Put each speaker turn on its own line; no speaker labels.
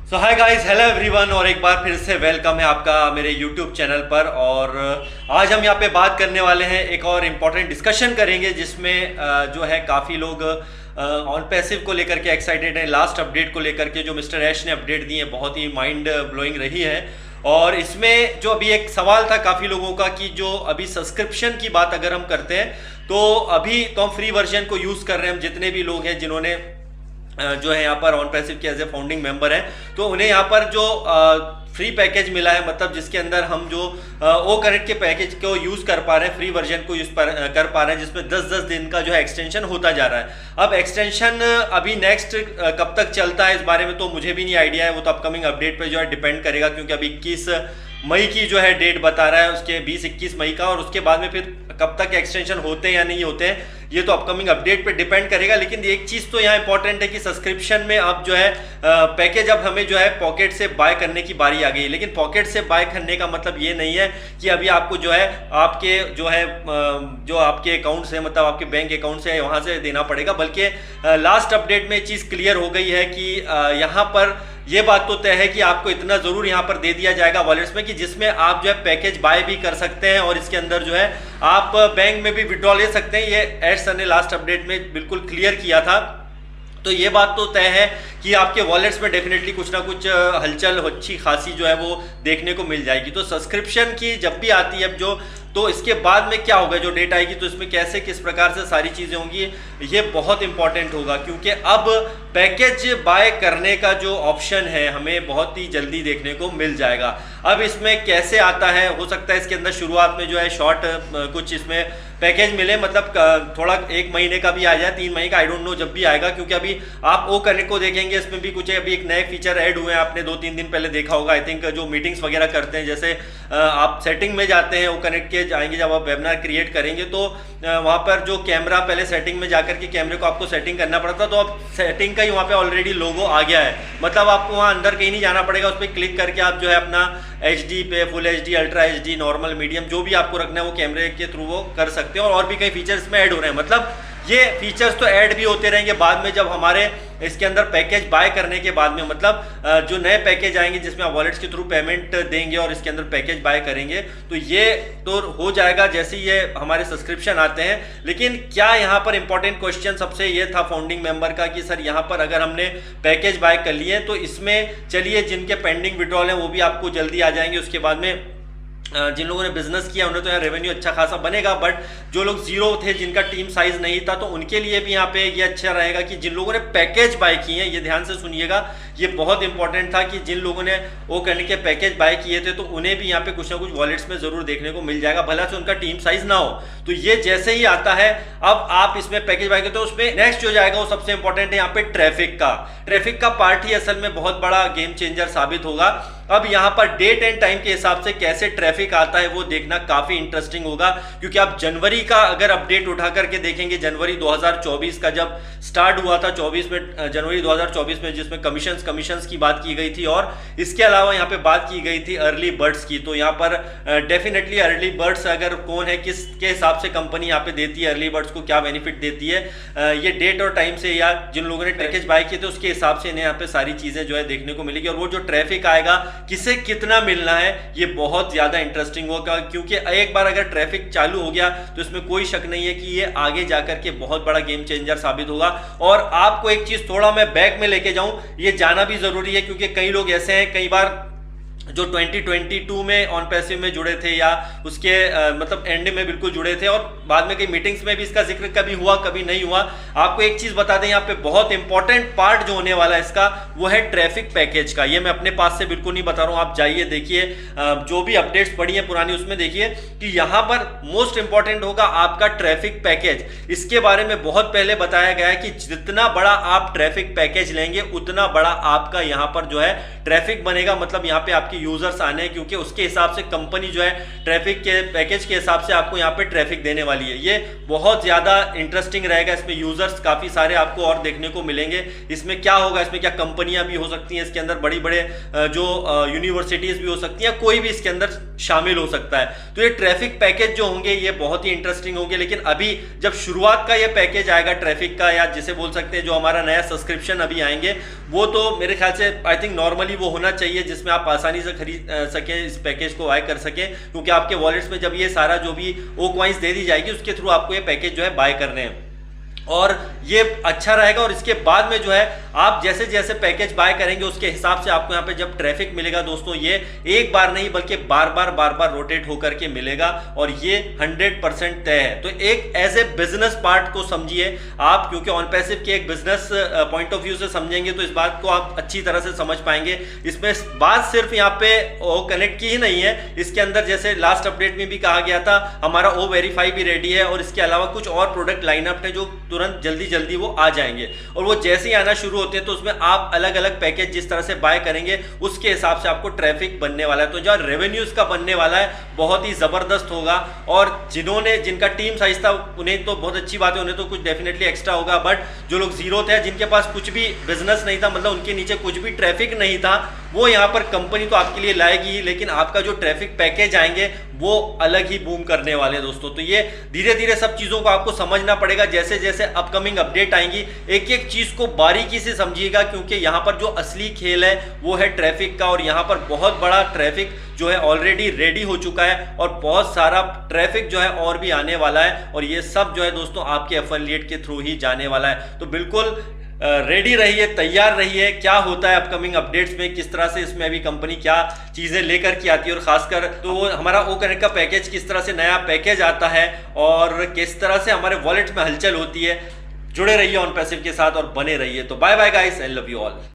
सो hi guys, hello everyone, और एक बार फिर से वेलकम है आपका मेरे यूट्यूब चैनल पर। और आज हम यहाँ पे बात करने वाले हैं, एक और इम्पॉर्टेंट डिस्कशन करेंगे जिसमें जो है काफ़ी लोग ऑन पैसिव को लेकर के एक्साइटेड हैं। लास्ट अपडेट को लेकर के जो मिस्टर ऐश ने अपडेट दी है बहुत ही माइंड ब्लोइंग रही है। और इसमें जो अभी एक सवाल था काफ़ी लोगों का कि जो अभी सब्सक्रिप्शन की बात अगर हम करते हैं तो अभी तो हम फ्री वर्जन को यूज़ कर रहे हैं। हम जितने भी लोग हैं जिन्होंने जो है यहाँ पर ऑन पैसिव के एज ए फाउंडिंग मेंबर हैं, तो उन्हें यहाँ पर जो फ्री पैकेज मिला है, मतलब जिसके अंदर हम जो ओ कनेक्ट के पैकेज को यूज़ कर पा रहे हैं, फ्री वर्जन को यूज़ कर पा रहे हैं, जिसमें 10-10 दिन का जो है एक्सटेंशन होता जा रहा है। अब एक्सटेंशन अभी नेक्स्ट कब तक चलता है इस बारे में तो मुझे भी नहीं आइडिया है, वो तो अपकमिंग अपडेट पे जो है डिपेंड करेगा, क्योंकि अभी 21 मई की जो है डेट बता रहा है उसके 20-21 मई का, और उसके बाद में फिर कब तक एक्सटेंशन होते हैं या नहीं होते हैं ये तो अपकमिंग अपडेट पे डिपेंड करेगा। लेकिन एक चीज़ तो यहाँ इंपॉर्टेंट है कि सब्सक्रिप्शन में अब जो है पैकेज अब हमें जो है पॉकेट से बाय करने की बारी आ गई है। लेकिन पॉकेट से बाय करने का मतलब ये नहीं है कि अभी आपको जो है आपके जो है जो आपके अकाउंट से, मतलब आपके बैंक अकाउंट से वहाँ से देना पड़ेगा, बल्कि लास्ट अपडेट में चीज़ क्लियर हो गई है कि यहाँ पर ये बात तो तय है कि आपको इतना जरूर यहाँ पर दे दिया जाएगा वॉलेट्स में कि जिसमें आप जो है पैकेज बाय भी कर सकते हैं, और इसके अंदर जो है आप बैंक में भी विड्रॉ ले सकते हैं। ये एड सर ने लास्ट अपडेट में बिल्कुल क्लियर किया था। तो ये बात तो तय है कि आपके वॉलेट्स में डेफिनेटली कुछ ना कुछ हलचल अच्छी खासी जो है वो देखने को मिल जाएगी। तो सब्सक्रिप्शन की जब भी आती है अब जो, तो इसके बाद में क्या होगा, जो डेट आएगी तो इसमें कैसे किस प्रकार से सारी चीज़ें होंगी ये बहुत इंपॉर्टेंट होगा, क्योंकि अब पैकेज बाय करने का जो ऑप्शन है हमें बहुत ही जल्दी देखने को मिल जाएगा। अब इसमें कैसे आता है, हो सकता है इसके अंदर शुरुआत में जो है शॉर्ट कुछ इसमें पैकेज मिले, मतलब थोड़ा 1 महीने का भी आ जाए, 3 महीने का, आई डोंट नो जब भी आएगा, क्योंकि अभी आप ओ कनेक्ट को देखेंगे इसमें भी कुछ अभी एक नए फीचर ऐड हुए हैं। आपने 2-3 दिन पहले देखा होगा, आई थिंक, जो मीटिंग्स वगैरह करते हैं, जैसे आप सेटिंग में जाते हैं, ओ कनेक्ट के जाएंगे, जब आप वेबिनार क्रिएट करेंगे तो वहाँ पर जो कैमरा, पहले सेटिंग में जाकर के कैमरे को आपको सेटिंग करना पड़ता, तो अब सेटिंग का ही वहाँ पे ऑलरेडी लोगो आ गया है, मतलब आपको वहाँ अंदर कहीं नहीं जाना पड़ेगा। उस पर क्लिक करके आप जो है अपना HD पे, full HD, ultra HD, normal, medium, जो भी आपको रखना है वो कैमरे के थ्रू वो कर सकते हो। और भी कई फीचर्स इसमें ऐड हो रहे हैं, मतलब ये फीचर्स तो ऐड भी होते रहेंगे बाद में, जब हमारे इसके अंदर पैकेज बाय करने के बाद में, मतलब जो नए पैकेज आएंगे जिसमें आप वॉलेट्स के थ्रू पेमेंट देंगे और इसके अंदर पैकेज बाय करेंगे, तो ये तो हो जाएगा जैसे ये हमारे सब्सक्रिप्शन आते हैं। लेकिन क्या यहाँ पर इंपॉर्टेंट क्वेश्चन सबसे ये था फाउंडिंग मेंबर का कि सर यहाँ पर अगर हमने पैकेज बाय कर लिए तो इसमें चलिए जिनके पेंडिंग विड्रॉल हैं वो भी आपको जल्दी आ जाएंगे, उसके बाद में जिन लोगों ने बिजनेस किया उन्हें तो यहाँ रेवेन्यू अच्छा खासा बनेगा, बट जो लोग जीरो थे, जिनका टीम साइज नहीं था, तो उनके लिए भी यहाँ पे ये अच्छा रहेगा कि जिन लोगों ने पैकेज बाय किए हैं, ये ध्यान से सुनिएगा, ये बहुत इंपॉर्टेंट था कि जिन लोगों ने वो करने के पैकेज बाय किए थे तो उन्हें भी यहाँ पे कुछ ना कुछ वॉलेट्स में जरूर देखने को मिल जाएगा, भला से उनका टीम साइज ना हो। तो ये जैसे ही आता है, अब आप इसमें पैकेज बाय करते हो, उसमें नेक्स्ट जो जाएगा वो सबसे इंपॉर्टेंट है यहाँ पे ट्रैफिक का पार्ट ही असल में बहुत बड़ा गेम चेंजर साबित होगा। अब यहाँ पर डेट एंड टाइम के हिसाब से कैसे ट्रैफिक आता है वो देखना काफी इंटरेस्टिंग होगा, क्योंकि आप जनवरी का अगर अपडेट उठा करके देखेंगे, जनवरी 2024 का जब स्टार्ट हुआ था, जनवरी 2024 में, जिसमें कमीशंस की बात की गई थी, और इसके अलावा यहाँ पे बात की गई थी अर्ली बर्ड्स की। तो यहाँ पर डेफिनेटली अर्ली बर्ड्स अगर कौन है, किसके हिसाब से कंपनी यहाँ पे देती है अर्ली बर्ड्स को, क्या बेनिफिट देती है, ये डेट और टाइम से, या जिन लोगों ने पैकेज बाय किए थे उसके हिसाब से इन्हें यहाँ पे सारी चीजें जो है देखने को मिलेगी। और वो जो ट्रैफिक आएगा, किसे कितना मिलना है, ये बहुत ज्यादा इंटरेस्टिंग होगा, क्योंकि एक बार अगर ट्रैफिक चालू हो गया तो इसमें कोई शक नहीं है कि ये आगे जाकर के बहुत बड़ा गेम चेंजर साबित होगा। और आपको एक चीज थोड़ा मैं बैक में लेके जाऊं, ये जाना भी जरूरी है, क्योंकि कई लोग ऐसे हैं, कई बार जो 2022 में ऑन पैसिव में जुड़े थे, या उसके मतलब एंड में बिल्कुल जुड़े थे, और बाद में कई मीटिंग्स में भी इसका जिक्र कभी हुआ कभी नहीं हुआ। आपको एक चीज बता दें, यहाँ पे बहुत इंपॉर्टेंट पार्ट जो होने वाला है इसका, वो है ट्रैफिक पैकेज का। ये मैं अपने पास से बिल्कुल नहीं बता रहा हूँ, आप जाइए देखिए, जो भी अपडेट्स पड़ी है पुरानी उसमें देखिए कि यहाँ पर मोस्ट इंपॉर्टेंट होगा आपका ट्रैफिक पैकेज। इसके बारे में बहुत पहले बताया गया है कि जितना बड़ा आप ट्रैफिक पैकेज लेंगे उतना बड़ा आपका यहाँ पर जो है ट्रैफिक बनेगा, मतलब यहाँ पे आपकी यूजर्स आने हैं, क्योंकि उसके हिसाब से कंपनी जो है ट्रैफिक के पैकेज के हिसाब से आपको यहाँ पे ट्रैफिक देने वाली है। ये बहुत ज्यादा इंटरेस्टिंग रहेगा, इसमें यूजर्स काफी सारे आपको और देखने को मिलेंगे। इसमें क्या होगा, इसमें क्या कंपनियां भी हो सकती हैं, इसके अंदर बड़ी बड़े जो यूनिवर्सिटीज भी हो सकती हैं, कोई भी इसके अंदर शामिल हो सकता है। तो ये ट्रैफिक पैकेज जो होंगे ये बहुत ही इंटरेस्टिंग होंगे। लेकिन अभी जब शुरुआत का ये पैकेज आएगा ट्रैफिक का, या जिसे बोल सकते हैं जो हमारा नया सब्सक्रिप्शन अभी आएंगे, वो तो मेरे ख्याल से आई थिंक नॉर्मली वो होना चाहिए, जिसमें आप आसानी से खरीद सके, इस पैकेज को बाय कर सके, क्योंकि आपके वॉलेट्स में जब ये सारा जो भी ओ कॉइन्स दे दी जाएगी उसके थ्रू आपको ये पैकेज जो है बाय करने हैं, और ये अच्छा रहेगा। और इसके बाद में जो है आप जैसे जैसे पैकेज बाय करेंगे उसके हिसाब से आपको यहाँ पे जब ट्रैफिक मिलेगा दोस्तों, ये एक बार नहीं बल्कि बार बार रोटेट होकर के मिलेगा, और ये 100% तय है। तो एक एज ए बिजनेस पार्ट को समझिए आप, क्योंकि ऑन पैसिव के एक बिजनेस पॉइंट ऑफ व्यू से समझेंगे तो इस बात को आप अच्छी तरह से समझ पाएंगे। इसमें बात सिर्फ यहाँ पे ओ कनेक्ट की ही नहीं है, इसके अंदर जैसे लास्ट अपडेट में भी कहा गया था हमारा ओ वेरीफाई भी रेडी है, और इसके अलावा कुछ और प्रोडक्ट लाइनअप है जो तुरंत जल्दी वो आ जाएंगे, और वो जैसे ही आना शुरू होते हैं तो उसमें आप अलग अलग पैकेज जिस तरह से बाय करेंगे उसके हिसाब से आपको ट्रैफिक बनने वाला है। तो जो रेवेन्यूज का बनने वाला है बहुत ही जबरदस्त होगा, और जिनका टीम साइज था उन्हें तो बहुत अच्छी बात है, उन्हें तो कुछ डेफिनेटली एक्स्ट्रा होगा, बट जो लोग जीरो थे, जिनके पास कुछ भी बिजनेस नहीं था, मतलब उनके नीचे कुछ भी ट्रैफिक नहीं था, वो यहाँ पर कंपनी तो आपके लिए लाएगी ही, लेकिन आपका जो ट्रैफिक पैकेज आएंगे वो अलग ही बूम करने वाले दोस्तों। तो ये धीरे धीरे सब चीजों को आपको समझना पड़ेगा, जैसे जैसे अपकमिंग अपडेट आएंगी एक एक चीज को बारीकी से समझिएगा, क्योंकि यहाँ पर जो असली खेल है वो है ट्रैफिक का, और यहाँ पर बहुत बड़ा ट्रैफिक जो है ऑलरेडी रेडी हो चुका है, और बहुत सारा ट्रैफिक जो है और भी आने वाला है, और ये सब जो है दोस्तों आपके एफिलिएट के थ्रू ही जाने वाला है। तो बिल्कुल रेडी रहिए, तैयार रहिए, क्या होता है अपकमिंग अपडेट्स में, किस तरह से इसमें अभी कंपनी क्या चीज़ें लेकर के आती है, और खासकर तो हमारा ओ कनेक्ट का पैकेज किस तरह से नया पैकेज आता है, और किस तरह से हमारे वॉलेट में हलचल होती है। जुड़े रहिए ऑन पैसिव के साथ और बने रहिए। तो bye bye guys, I love you all.